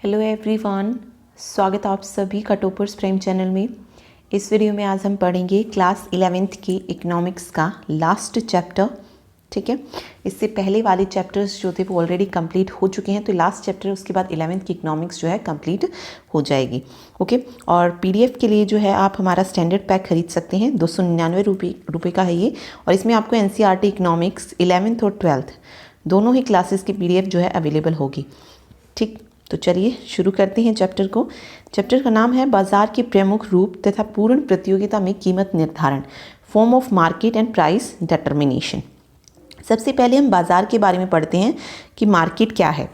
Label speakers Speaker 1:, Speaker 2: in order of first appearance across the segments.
Speaker 1: Hello everyone, स्वागत आप सभी का टॉपर्स प्राइम चैनल में। इस वीडियो में आज हम पढ़ेंगे क्लास 11th की इकोनॉमिक्स का लास्ट चैप्टर। ठीक है, इससे पहले वाले चैप्टर्स जो थे वो ऑलरेडी कंप्लीट हो चुके हैं, तो लास्ट चैप्टर उसके बाद 11th की इकोनॉमिक्स जो है कंप्लीट हो जाएगी। ओके, और पीडीएफ के लिए जो है आप हमारा स्टैंडर्ड पैक खरीद सकते हैं, 299 रुपये का है ये। और इसमें आपको एनसीईआरटी इकोनॉमिक्स 11th और 12th दोनों ही क्लासेस की पीडीएफ जो है अवेलेबल होगी। ठीक, तो चलिए शुरू करते हैं चैप्टर को। चैप्टर का नाम है बाजार के प्रमुख रूप तथा पूर्ण प्रतियोगिता में कीमत निर्धारण, form of market and price determination. सबसे पहले हम बाजार के बारे में पढ़ते हैं कि मार्केट क्या है।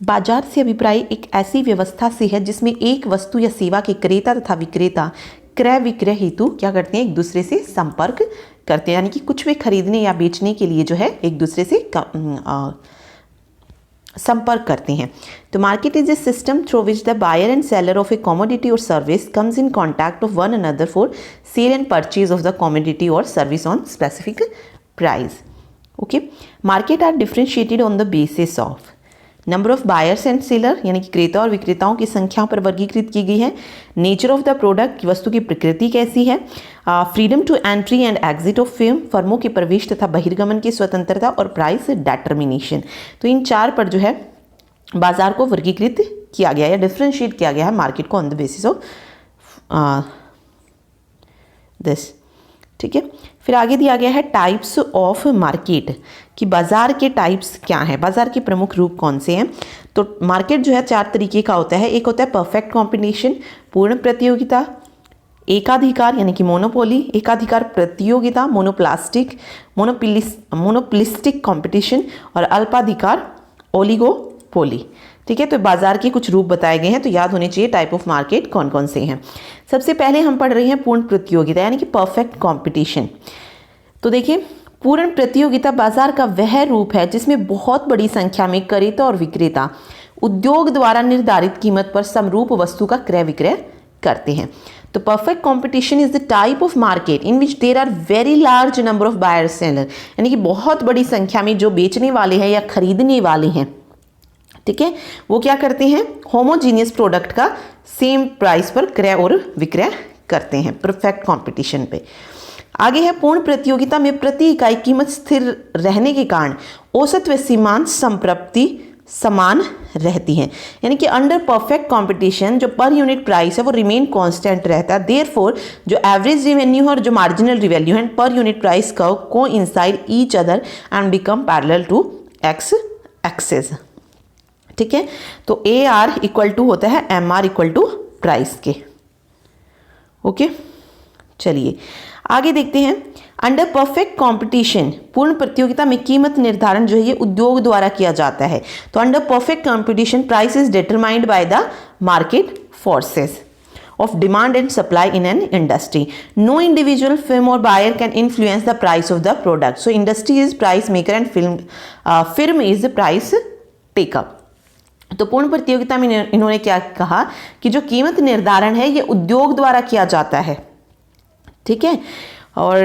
Speaker 1: बाजार से अभिप्राय एक ऐसी व्यवस्था से है जिसमें एक वस्तु या सेवा के क्रेता तथा विक्रेता क्रय विक्रय हेतु क्या करते हैं, एक दूसरे से संपर्क करते हैं, यानी कि कुछ भी खरीदने या बेचने के लिए जो है एक दूसरे से संपर्क करते हैं। तो market is a system through which the buyer and seller of a commodity और service comes in contact of one another for sale and purchase of the commodity और service on specific price. Okay, market are differentiated on the basis of number of buyers and seller, यानी कि क्रेता और विक्रेताओं की संख्या पर वर्गीकृत की गई है। नेचर ऑफ द प्रोडक्ट, वस्तु की प्रकृति कैसी है। Freedom to entry and exit of फर्मों के प्रवेश तथा बहिर्गमन की स्वतंत्रता और प्राइस डिटर्मिनेशन। तो इन चार पर जो है बाजार को वर्गीकृत किया गया या डिफ्रेंशिएट किया गया है मार्केट को on the basis of this. ठीक है, फिर आगे दिया गया है टाइप्स ऑफ मार्केट, कि बाजार के टाइप्स क्या हैं, बाजार के प्रमुख रूप कौन से हैं। तो मार्केट जो है चार तरीके का होता है। एक होता है परफेक्ट कॉम्पिटिशन, पूर्ण प्रतियोगिता, एकाधिकार यानी कि मोनोपोली, एकाधिकार प्रतियोगिता मोनोपोलिस्टिक कंपटीशन, और अल्पाधिकार ओलिगोपोली। ठीक है, तो बाजार के कुछ रूप बताए गए हैं, तो याद होने चाहिए टाइप ऑफ मार्केट कौन कौन से हैं। सबसे पहले हम पढ़ रहे हैं पूर्ण प्रतियोगिता यानी कि परफेक्ट कंपटीशन। तो देखिए, पूर्ण प्रतियोगिता बाजार का वह रूप है जिसमें बहुत बड़ी संख्या में क्रेता और विक्रेता उद्योग द्वारा निर्धारित कीमत पर समरूप वस्तु का क्रय विक्रय करते हैं। तो perfect competition is the type of market in which there are very large number of buyer seller, यानी कि बहुत बड़ी संख्या में जो बेचने वाले हैं या खरीदने वाले हैं, ठीक है, वो क्या करते हैं, होमोजीनियस प्रोडक्ट का सेम प्राइस पर क्रय और विक्रय करते हैं परफेक्ट कंपटीशन पे। आगे है पूर्ण प्रतियोगिता में प्रति इकाई कीमत स्थिर रहने के कारण औसत व सीमांत संप्राप्ति समान रहती है, यानी कि अंडर परफेक्ट कंपटीशन जो पर यूनिट प्राइस है वो रिमेन कांस्टेंट रहता है। देयरफॉर जो एवरेज रेवेन्यू और जो मार्जिनल रेवेन्यू है पर unit price curve coincide each other and become parallel to X axis. ठीक है, तो ए आर इक्वल टू होता है M R equal to price के। ओके, चलिए आगे देखते हैं। अंडर परफेक्ट कंपटीशन पूर्ण प्रतियोगिता में कीमत निर्धारण जो है ये उद्योग द्वारा किया जाता है। तो under perfect competition price is determined by the market forces of demand and supply in an industry. No individual firm or buyer can influence the price of the product. So industry is price maker and firm is the price taker. तो पूर्ण प्रतियोगिता में इन्होंने क्या कहा कि जो कीमत निर्धारण है ये उद्योग द्वारा किया जाता है। ठीक है, और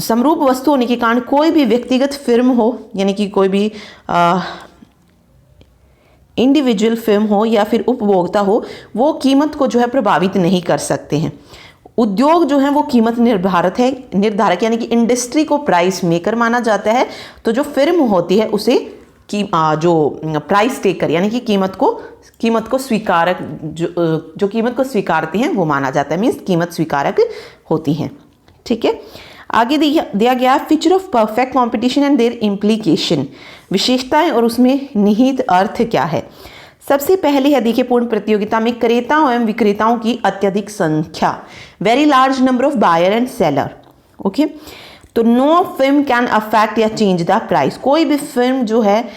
Speaker 1: समरूप वस्तु होने के कारण कोई भी व्यक्तिगत फर्म हो, यानी कि कोई भी इंडिविजुअल फर्म हो या फिर उपभोक्ता हो, वो कीमत को जो है प्रभावित नहीं कर सकते हैं। उद्योग जो है वो कीमत निर्धारक यानी कि इंडस्ट्री को प्राइस मेकर माना जाता है। तो जो फर्म होती है उसे कि जो प्राइस टेकर यानी कि कीमत को स्वीकारक जो कीमत को स्वीकारते हैं वो माना जाता है, मीन्स कीमत स्वीकारक होती हैं। ठीक है, आगे दिया गया feature of perfect competition and their implication, विशेषताएं और उसमें निहित अर्थ क्या है। सबसे पहले है देखिए पूर्ण प्रतियोगिता में क्रेताओं एवं विक्रेताओं की अत्यधिक संख्या, very large number of buyer and seller. Okay, तो नो फर्म कैन अफेक्ट या चेंज द प्राइस, कोई भी फर्म जो है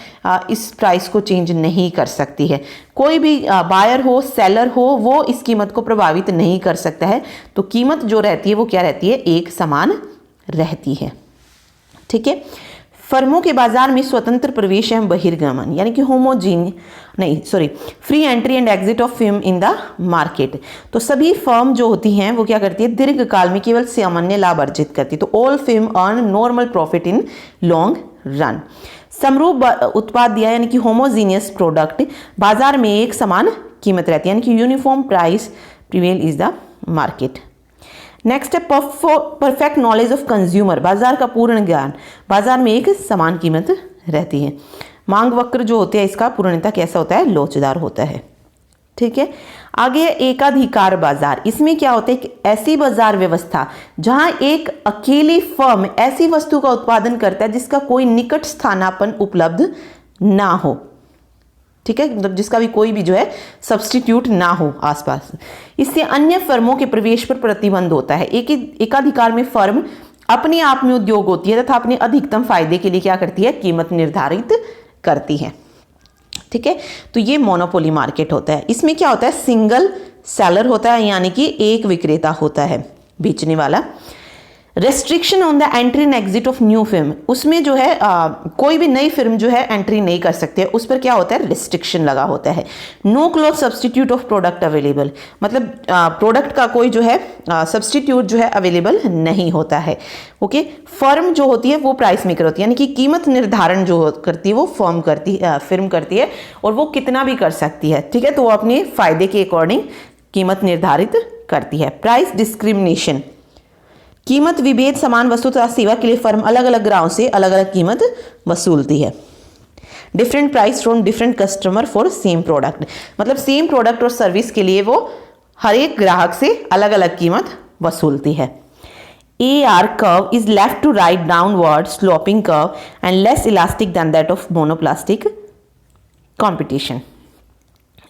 Speaker 1: इस प्राइस को चेंज नहीं कर सकती है। कोई भी बायर हो सेलर हो वो इस कीमत को प्रभावित नहीं कर सकता है। तो कीमत जो रहती है वो क्या रहती है, एक समान रहती है। ठीक है, फर्मों के बाजार में स्वतंत्र प्रवेश एवं बहिर्गमन यानी कि free entry and exit of firm in the market. तो सभी फर्म जो होती हैं वो क्या करती है, दीर्घ काल में केवल सामान्य लाभ अर्जित करती है। तो all firm earn normal profit in long run. समरूप उत्पाद दिया यानी कि होमोजीनियस प्रोडक्ट, बाजार में एक समान कीमत रहती है यानी कि uniform price prevail is the market. Next है परफेक्ट नॉलेज ऑफ कंज्यूमर, बाजार का पूर्ण ज्ञान, बाजार में एक समान कीमत रहती है। मांग वक्र जो होते हैं इसका पूर्णतः कैसा होता है, लोचदार होता है। ठीक है, आगे है एकाधिकार बाजार। इसमें क्या होता है कि ऐसी बाजार व्यवस्था जहां एक अकेली फर्म ऐसी वस्तु का उत्पादन करता है जिसका कोई निकट स्थानापन्न उपलब्ध ना हो। ठीक है, मतलब जिसका भी कोई भी जो है सब्स्टिट्यूट ना हो आसपास। इससे अन्य फर्मों के प्रवेश पर प्रतिबंध होता है। एकाधिकार में फर्म अपने आप में उद्योग होती है तथा अपने अधिकतम फायदे के लिए क्या करती है, कीमत निर्धारित करती है। ठीक है, तो ये मोनोपोली मार्केट होता है। इसमें क्या होता है, सिंगल सेलर होता है यानी कि एक विक्रेता होता है बेचने वाला। Restriction on the entry and exit of new film, उसमें जो है कोई भी नई फिल्म जो है एंट्री नहीं कर सकते, उस पर क्या होता है, रिस्ट्रिक्शन लगा होता है। No close substitute of product available, मतलब प्रोडक्ट का कोई जो है सब्सटीट्यूट जो है अवेलेबल नहीं होता है। ओके, फर्म जो होती है वो प्राइस मेकर होती है यानी कि कीमत निर्धारण जो करती है वो फिल्म करती है और वो कितना भी कर सकती है। ठीक है, तो वो अपने फायदे के अकॉर्डिंग कीमत निर्धारित करती है। प्राइस डिस्क्रिमिनेशन, कीमत विभेद, समान वस्तु तथा सेवा के लिए फर्म अलग अलग ग्राहकों से अलग अलग कीमत वसूलती है। Different price from different customer for same product, मतलब सेम प्रोडक्ट और सर्विस के लिए वो हर एक ग्राहक से अलग अलग कीमत वसूलती है। AR curve is left to right downward sloping curve and less elastic than that of monoplastic competition,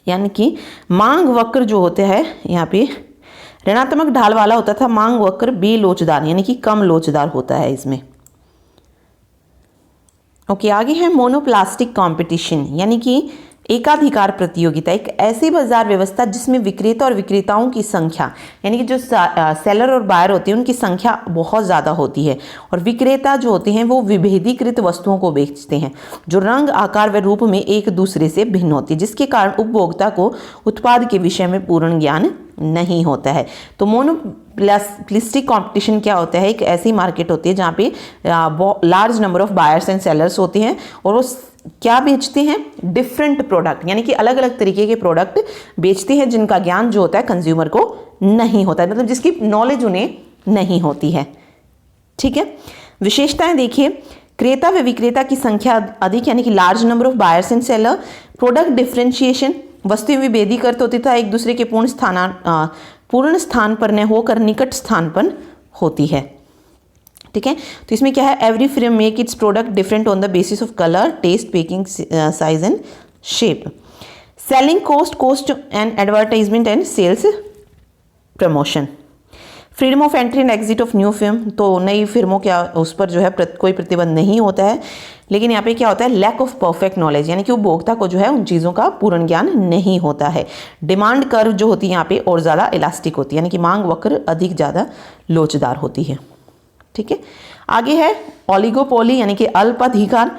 Speaker 1: यानी कि मांग वक्र जो होते हैं यहाँ पे ऋणात्मक ढाल वाला होता था, मांग वक्र बेलोचदार यानी कि कम लोचदार होता है इसमें। ओके, आगे है मोनोप्लास्टिक कंपटीशन यानी कि एकाधिकार प्रतियोगिता, एक ऐसी बाजार व्यवस्था जिसमें विक्रेता और विक्रेताओं की संख्या यानी कि जो सेलर और बायर होते हैं उनकी संख्या बहुत ज़्यादा होती है और विक्रेता जो होते हैं वो विभेदीकृत वस्तुओं को बेचते हैं जो रंग, आकार व रूप में एक दूसरे से भिन्न होती है, जिसके कारण उपभोक्ता को उत्पाद के विषय में पूर्ण ज्ञान नहीं होता है। तो मोनोप्लास्टिक कंपटीशन क्या होता है, एक ऐसी मार्केट होती है जहाँ पे large number of buyers and sellers होते हैं और वो क्या बेचते हैं, डिफरेंट प्रोडक्ट यानी कि अलग अलग तरीके के प्रोडक्ट बेचते हैं जिनका ज्ञान जो होता है कंज्यूमर को नहीं होता है, मतलब जिसकी नॉलेज उन्हें नहीं होती है। ठीक है, विशेषताएं देखिए, क्रेता व विक्रेता की संख्या अधिक यानी कि large number of buyers and seller. Product differentiation, वस्तुएं विभेदीकृत होती था, एक दूसरे के पूर्ण स्थान पर न होकर निकट स्थान पर होती है। ठीक है, तो इसमें क्या है, every film make its product different on the basis of colour, taste, packing, size and shape. Selling cost and advertisement and sales promotion. Freedom of entry and exit of new film, तो नई फिल्मों के उस पर जो है कोई प्रतिबंध नहीं होता है, लेकिन यहाँ पे क्या होता है, लैक ऑफ परफेक्ट नॉलेज यानी कि उपभोक्ता को जो है उन चीज़ों का पूर्ण ज्ञान नहीं होता है। डिमांड कर्व जो होती है यहाँ पे और ज़्यादा इलास्टिक होती है यानी कि मांग वक्र अधिक ज़्यादा लोचदार होती है। ठीक है, आगे है ओलिगोपोली यानी कि अल्पाधिकार।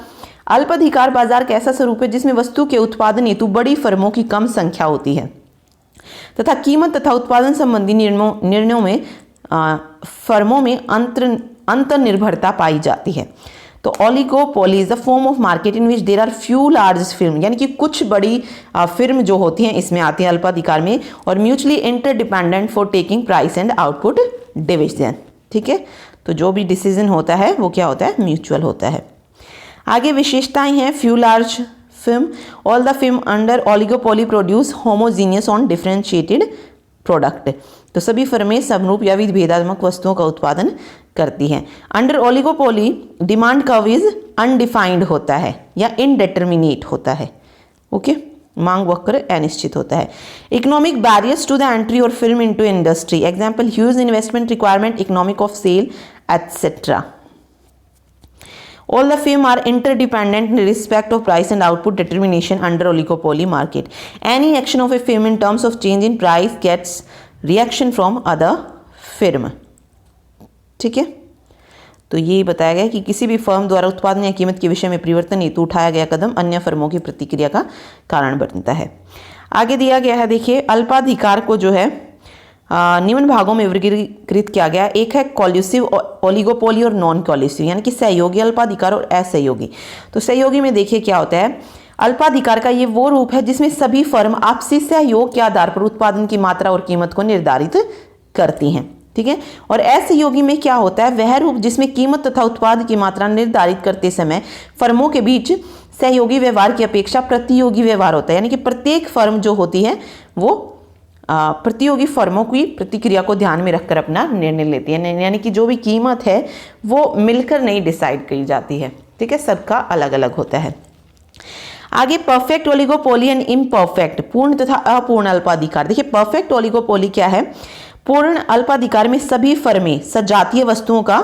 Speaker 1: अल्पाधिकार बाजार का ऐसा स्वरूप है जिसमें वस्तु के उत्पादन हेतु बड़ी फर्मों की कम संख्या होती है तथा कीमत तथा उत्पादन संबंधी निर्णयों में फर्मों में अंतर निर्भरता पाई जाती है। तो oligopoly is the form of market in which there are few large film, यानी कि कुछ बड़ी फिल्म जो होती हैं इसमें आती हैं अल्पाधिकार में, और mutually interdependent for taking price and output division. ठीक है, तो जो भी डिसीजन होता है वो क्या होता है, म्यूचुअल होता है। आगे विशेषताएं हैं, few large film, all the film under oligopoly produce homogeneous on differentiated product, तो सभी फर्में समरूप या विभेदात्मक वस्तुओं का उत्पादन करती हैं। Under oligopoly demand curve is undefined होता है या इनडेटर्मिनेट होता है। ओके, मांग वक्र अनिश्चित होता है। Economic barriers to the entry और firm into industry, example huge investment requirement, economic of sale etcetera. All the firms are interdependent in respect of price and output determination under oligopoly market. Any action of a firm in terms of change in price gets reaction from other firm. ठीक है, तो ये बताया गया कि किसी भी firm द्वारा उत्पादन या कीमत के विषय में परिवर्तन हेतु उठाया गया कदम अन्य फर्मों की प्रतिक्रिया का कारण बनता है। आगे दिया गया है, देखिए अल्पाधिकार को जो है निम्न भागों में वर्गीकृत किया गया। एक है कॉल्यूसिव ओलिगोपोली और नॉन कॉल्यूसिव, यानी कि सहयोगी अल्पाधिकार और असहयोगी। तो सहयोगी में देखिए क्या होता है, अल्पाधिकार का ये वो रूप है जिसमें सभी फर्म आपसी सहयोग के आधार पर उत्पादन की मात्रा और कीमत को निर्धारित करती हैं, ठीक है। और असहयोगी में क्या होता है, वह रूप जिसमें कीमत तथा उत्पाद की मात्रा निर्धारित करते समय फर्मों के बीच सहयोगी व्यवहार की अपेक्षा प्रतियोगी व्यवहार होता है, यानी कि प्रत्येक फर्म जो होती है वो प्रतियोगी फर्मों की प्रतिक्रिया को ध्यान में रखकर अपना निर्णय लेती है, यानी कि जो भी कीमत है वो मिलकर नहीं डिसाइड की जाती है, ठीक है, सबका अलग अलग होता है। आगे परफेक्ट ओलिगोपोली एंड इम्परफेक्ट, पूर्ण तथा अपूर्ण अल्पाधिकार। देखिए परफेक्ट ओलिगोपोली क्या है, पूर्ण अल्पाधिकार में सभी फर्में सजातीय वस्तुओं का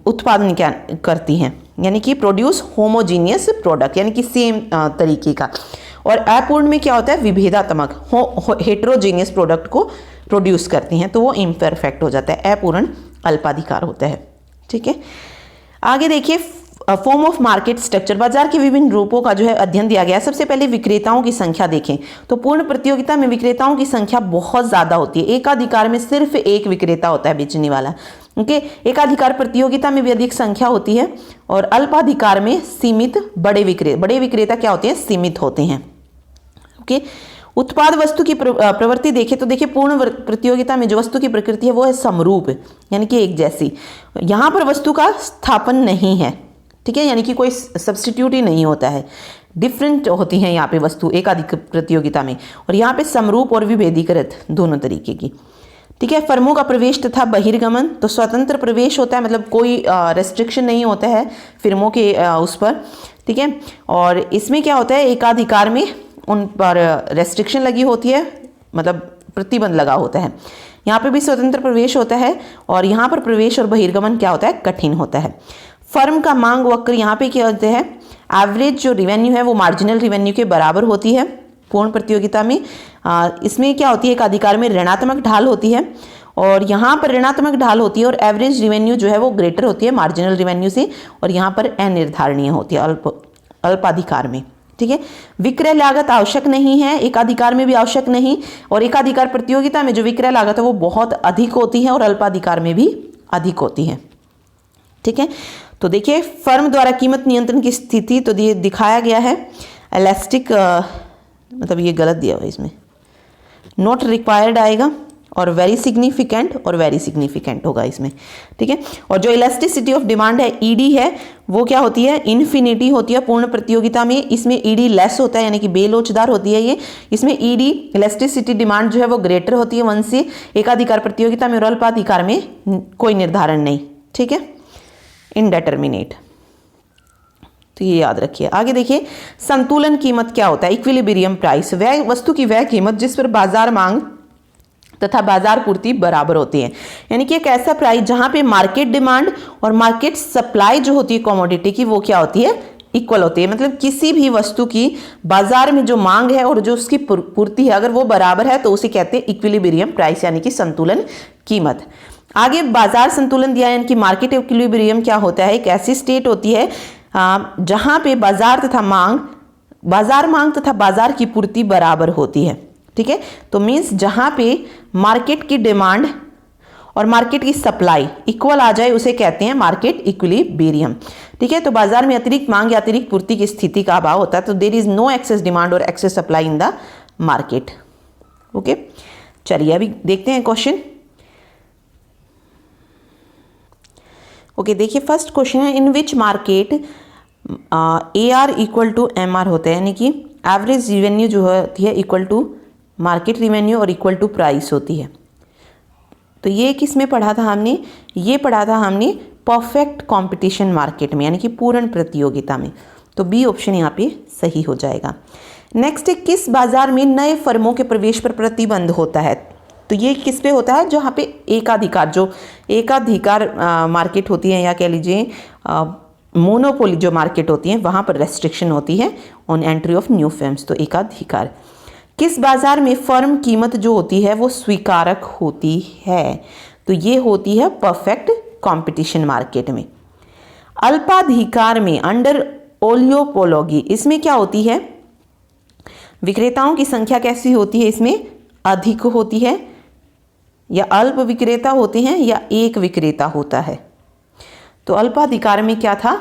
Speaker 1: उत्पादन क्या करती हैं, यानी कि प्रोड्यूस होमोजीनियस प्रोडक्ट, यानी कि सेम तरीके का। और अपूर्ण में क्या होता है, विभेदात्मक हेट्रोजीनियस प्रोडक्ट को प्रोड्यूस करती हैं, तो वो इम्परफेक्ट हो जाता है, अपूर्ण अल्पाधिकार होता है, ठीक है। आगे देखिए फॉर्म ऑफ मार्केट स्ट्रक्चर, बाजार के विभिन्न रूपों का जो है अध्ययन दिया गया है। सबसे पहले विक्रेताओं की संख्या देखें तो पूर्ण प्रतियोगिता में विक्रेताओं की संख्या बहुत ज़्यादा होती है, एकाधिकार में सिर्फ एक विक्रेता होता है बेचने वाला, ओके। एकाधिकार प्रतियोगिता में भी अधिक संख्या होती है और अल्पाधिकार में सीमित बड़े विक्रेता क्या होते हैं, सीमित होते हैं, ओके। उत्पाद वस्तु की प्रवृत्ति देखें तो देखिए पूर्ण प्रतियोगिता में जो वस्तु की प्रकृति है वो है समरूप, यानी कि एक जैसी। यहाँ पर वस्तु का स्थापन नहीं है, ठीक है, यानी कि कोई सब्स्टिट्यूट ही नहीं होता है, डिफरेंट होती हैं यहाँ पे वस्तु एकाधिक प्रतियोगिता में, और यहाँ पे समरूप और विभेदीकृत दोनों तरीके की, ठीक है। फर्मों का प्रवेश तथा बहिर्गमन, तो स्वतंत्र प्रवेश होता है, मतलब कोई रेस्ट्रिक्शन नहीं होता है फर्मों के उस पर, ठीक है। और इसमें क्या होता है, एकाधिकार में उन पर रेस्ट्रिक्शन लगी होती है, मतलब प्रतिबंध लगा होता है। यहाँ पे भी स्वतंत्र प्रवेश होता है और यहाँ पर प्रवेश और बहिर्गमन क्या होता है, कठिन होता है। फर्म का मांग वक्र यहाँ पे क्या होता है, एवरेज जो रिवेन्यू है वो मार्जिनल रिवेन्यू के बराबर होती है पूर्ण प्रतियोगिता में। इसमें क्या होती है, एक अधिकार में ऋणात्मक ढाल होती है और यहाँ पर ऋणात्मक ढाल होती है और एवरेज रिवेन्यू जो है वो ग्रेटर होती है मार्जिनल रिवेन्यू से, और यहाँ पर अनिर्धारणीय होती है अल्पाधिकार में, ठीक है। विक्रय लागत आवश्यक नहीं है, एकाधिकार में भी आवश्यक नहीं, और एकाधिकार प्रतियोगिता में जो विक्रय लागत है वो बहुत अधिक होती है और अल्पाधिकार में भी अधिक होती है, ठीक है। तो देखिए फर्म द्वारा कीमत नियंत्रण की स्थिति तो ये दिखाया गया है, इलास्टिक मतलब ये गलत दिया हुआ है, इसमें नॉट रिक्वायर्ड आएगा और वेरी सिग्निफिकेंट होगा इसमें, ठीक है। और जो इलास्टिसिटी ऑफ डिमांड है ईडी है वो क्या होती है, इन्फिनिटी होती है पूर्ण प्रतियोगिता में, इसमें ईडी लेस होता है, यानी कि बेलोचदार होती है ये, इसमें ईडी इलास्टिसिटी डिमांड जो है वो ग्रेटर होती है 1 से, एकाधिकार प्रतियोगिता में और अल्पाधिकार में कोई निर्धारण नहीं, ठीक है, इनडेटर्मिनेट, तो ये याद रखिए। आगे देखिए संतुलन कीमत क्या होता है, इक्विलिब्रियम प्राइस, वह वस्तु की वह कीमत जिस पर बाजार मांग तथा बाजार पूर्ति बराबर होती है, यानी कि एक ऐसा प्राइस जहां पे मार्केट डिमांड और मार्केट सप्लाई जो होती है कमोडिटी की वो क्या होती है, इक्वल होती है। मतलब किसी भी वस्तु की बाजार में जो मांग है और जो उसकी पूर्ति है अगर वो बराबर है तो उसे कहते हैं इक्विलिब्रियम प्राइस, यानी कि संतुलन कीमत। आगे बाजार संतुलन दिया है, यानी कि मार्केट इक्विलिब्रियम क्या होता है, एक ऐसी स्टेट होती है जहां पे बाजार मांग तथा बाजार की पूर्ति बराबर होती है, ठीक है। तो मीन्स जहां पे मार्केट की डिमांड और मार्केट की सप्लाई इक्वल आ जाए उसे कहते हैं मार्केट इक्विलिब्रियम, ठीक है। तो बाजार में अतिरिक्त मांग या अतिरिक्त पूर्ति की स्थिति का अभाव होता है, तो there is no excess demand और excess supply in the market, okay. चलिए अभी देखते हैं क्वेश्चन, ओके। देखिए फर्स्ट क्वेश्चन है, in which market AR equal to MR होता है, यानी कि एवरेज रिवेन्यू जो होती है इक्वल टू मार्केट रिवेन्यू और इक्वल टू प्राइस होती है। तो ये किस में पढ़ा था हमने, ये पढ़ा था हमने परफेक्ट कंपटीशन मार्केट में, यानी कि पूर्ण प्रतियोगिता में, तो बी ऑप्शन यहाँ पे सही हो जाएगा। नेक्स्ट है, किस बाजार में नए फर्मों के प्रवेश पर प्रतिबंध होता है, तो ये किस पे होता है, जहाँ पे एकाधिकार मार्केट होती है या कह लीजिए मोनोपोली जो मार्केट होती है वहाँ पर रेस्ट्रिक्शन होती है on entry of new firms, तो एकाधिकार। किस बाजार में फर्म कीमत जो होती है वो स्वीकारक होती है, तो ये होती है परफेक्ट कंपटीशन मार्केट में। अल्पाधिकार में अंडर ओलियोपोलोगी, इसमें क्या होती है, विक्रेताओं की संख्या कैसी होती है, इसमें अधिक होती है, या अल्प विक्रेता होते हैं, या एक विक्रेता होता है। तो अल्पाधिकार में क्या था,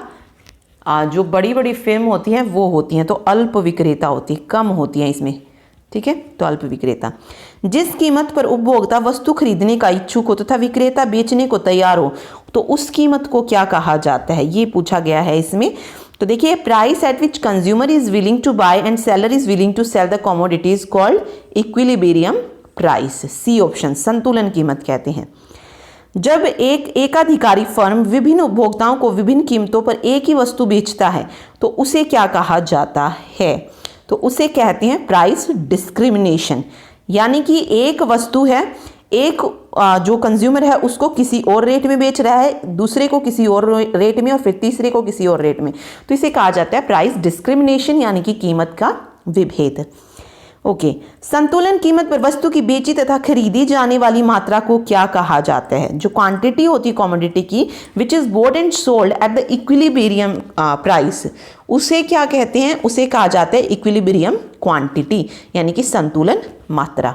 Speaker 1: जो बड़ी बड़ी फर्म होती हैं वो होती हैं, तो अल्प विक्रेता होती, कम होती हैं इसमें, ठीक है। तो अल्प विक्रेता। जिस कीमत पर उपभोक्ता वस्तु खरीदने का इच्छुक हो तथा विक्रेता बेचने को तैयार हो, तो उस कीमत को क्या कहा जाता है, ये पूछा गया है इसमें। तो देखिए, price at which consumer is willing to buy and seller is willing to sell the commodity is called equilibrium price. C option, संतुलन कीमत कहते हैं। जब एक एकाधिकारी फर्म विभिन्न उपभोक्ताओं को विभिन्न कीमतों पर एक ही वस्तु बेचता है, तो उसे क्या कहा जाता है, तो उसे कहते हैं प्राइस डिस्क्रिमिनेशन। यानी कि एक वस्तु है, एक जो कंज्यूमर है उसको किसी और रेट में बेच रहा है, दूसरे को किसी और रेट में, और फिर तीसरे को किसी और रेट में, तो इसे कहा जाता है प्राइस डिस्क्रिमिनेशन, यानी कि कीमत का विभेद। ओके, संतुलन कीमत पर वस्तु की बेची तथा खरीदी जाने वाली मात्रा को क्या कहा जाता है, जो क्वांटिटी होती है कमोडिटी की which is boat and sold at the equilibrium price, उसे क्या कहते हैं, उसे कहा जाता है इक्विलिब्रियम क्वांटिटी, यानी कि संतुलन मात्रा।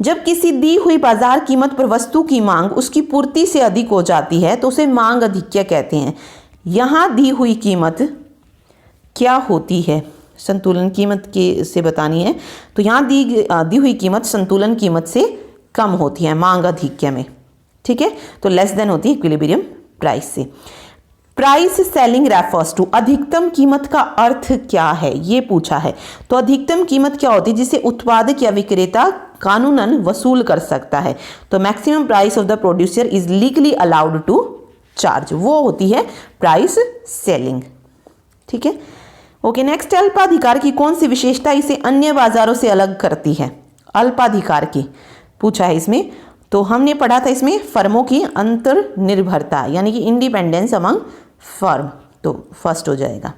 Speaker 1: जब किसी दी हुई बाजार कीमत पर वस्तु की मांग उसकी पूर्ति से अधिक हो जाती है, तो उसे मांग अधिक्य कहते हैं। यहां दी हुई कीमत क्या होती है, संतुलन कीमत के से बतानी है, तो यहाँ दी हुई कीमत संतुलन कीमत से कम होती है मांग अधिक्य में, ठीक है। तो लेस देन होती है इक्विलिब्रियम प्राइस से। प्राइस सेलिंग रेफर्स टू, अधिकतम कीमत का अर्थ क्या है, ये पूछा है। तो अधिकतम कीमत क्या होती है, जिसे उत्पादक या विक्रेता कानूनन वसूल कर सकता है। तो maximum price of the producer is legally allowed to charge, वो होती है प्राइस सेलिंग, ठीक है। ओके, नेक्स्ट, अल्पाधिकार की कौन सी विशेषता इसे अन्य बाजारों से अलग करती है, अल्पाधिकार की पूछा है इसमें। तो हमने पढ़ा था इसमें फर्मों की अंतर्निर्भरता, यानी कि इंडिपेंडेंस अमंग फर्म, तो फर्स्ट हो जाएगा।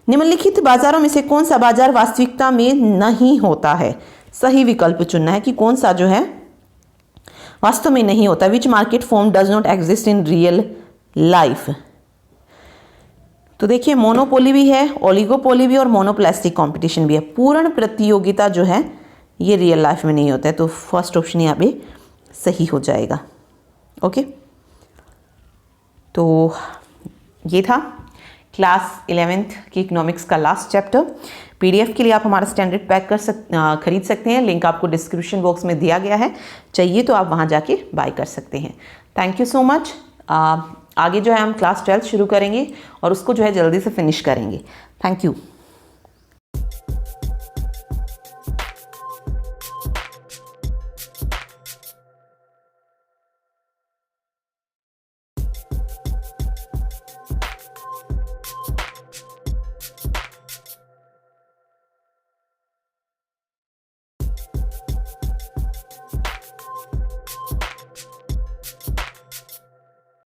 Speaker 1: निम्नलिखित बाजारों में से कौन सा बाजार वास्तविकता में नहीं होता है, सही विकल्प चुनना है कि कौन सा जो है वास्तव में नहीं होता। Which market form does not exist in real life. तो देखिए, मोनोपोली भी है, ओलिगोपोली भी, और मोनोप्लास्टिक कंपटीशन भी है। पूर्ण प्रतियोगिता जो है ये रियल लाइफ में नहीं होता है, तो फर्स्ट ऑप्शन यहाँ पे सही हो जाएगा। ओके, तो ये था क्लास 11th की इकोनॉमिक्स का लास्ट चैप्टर। पीडीएफ के लिए आप हमारा स्टैंडर्ड पैक खरीद सकते हैं, लिंक आपको डिस्क्रिप्शन बॉक्स में दिया गया है, चाहिए तो आप वहाँ जाके बाय कर सकते हैं। Thank you so much. आगे जो है हम क्लास 12 शुरू करेंगे और उसको जो है जल्दी से फिनिश करेंगे। Thank you.